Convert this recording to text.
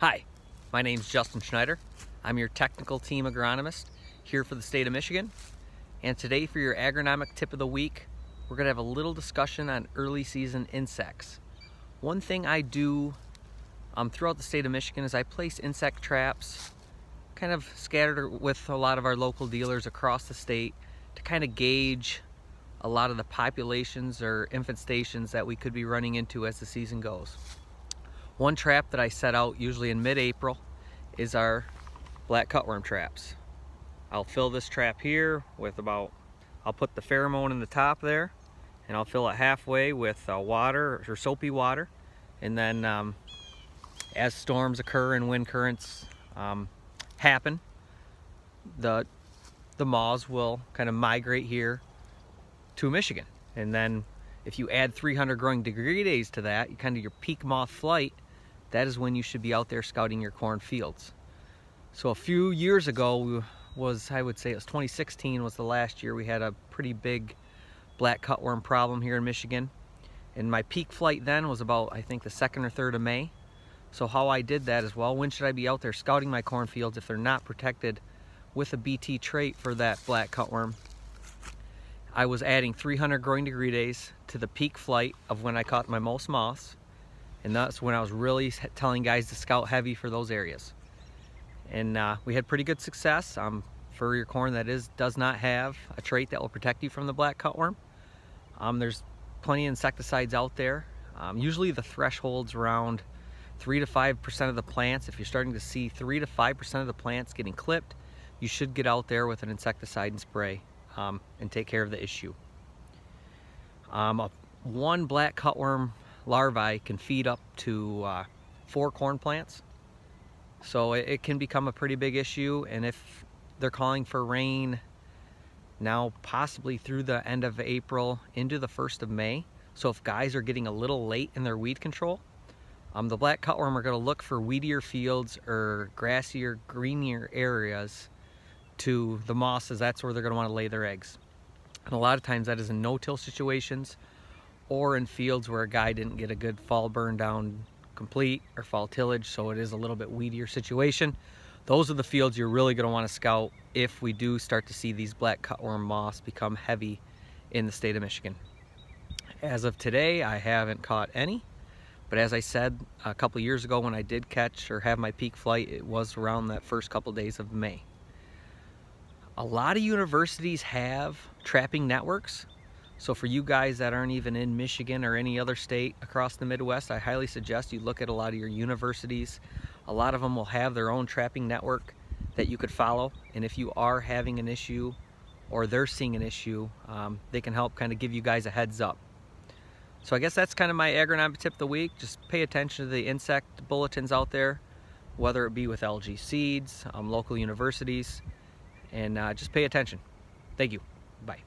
Hi, my name's Justin Schneider. I'm your technical team agronomist here for the state of Michigan. And today for your agronomic tip of the week, we're going to have a little discussion on early season insects. One thing I do throughout the state of Michigan is I place insect traps kind of scattered with a lot of our local dealers across the state to kind of gauge a lot of the populations or infestations that we could be running into as the season goes. One trap that I set out usually in mid-April is our black cutworm traps. I'll fill this trap here with I'll put the pheromone in the top there, and I'll fill it halfway with water or soapy water, and then as storms occur and wind currents happen, the moths will kind of migrate here to Michigan. And then if you add 300 growing degree days to that, kind of your peak moth flight, that is when you should be out there scouting your corn fields. So a few years ago, I would say it was 2016 was the last year we had a pretty big black cutworm problem here in Michigan. And my peak flight then was about, I think, the 2nd or 3rd of May. So how I did that is, well, when should I be out there scouting my cornfields if they're not protected with a BT trait for that black cutworm? I was adding 300 growing degree days to the peak flight of when I caught my most moths. And that's when I was really telling guys to scout heavy for those areas. And we had pretty good success. For your corn that does not have a trait that will protect you from the black cutworm, there's plenty of insecticides out there. Usually the threshold's around 3 to 5% of the plants. If you're starting to see 3 to 5% of the plants getting clipped, you should get out there with an insecticide and spray and take care of the issue. One black cutworm larvae can feed up to 4 corn plants, so it can become a pretty big issue. And if they're calling for rain now possibly through the end of April into the 1st of May, so if guys are getting a little late in their weed control, the black cutworm are going to look for weedier fields or grassier, greenier areas to the mosses. That's where they're going to want to lay their eggs. And a lot of times that is in no-till situations or in fields where a guy didn't get a good fall burn down complete or fall tillage, so it is a little bit weedier situation. Those are the fields you're really going to want to scout if we do start to see these black cutworm moths become heavy in the state of Michigan. As of today, I haven't caught any, but as I said a couple years ago when I did catch or have my peak flight, it was around that first couple days of May. A lot of universities have trapping networks. So for you guys that aren't even in Michigan or any other state across the Midwest, I highly suggest you look at a lot of your universities. A lot of them will have their own trapping network that you could follow. And if you are having an issue or they're seeing an issue, they can help kind of give you guys a heads up. So I guess that's kind of my agronomic tip of the week. Just pay attention to the insect bulletins out there, whether it be with LG Seeds, local universities, and just pay attention. Thank you. Bye.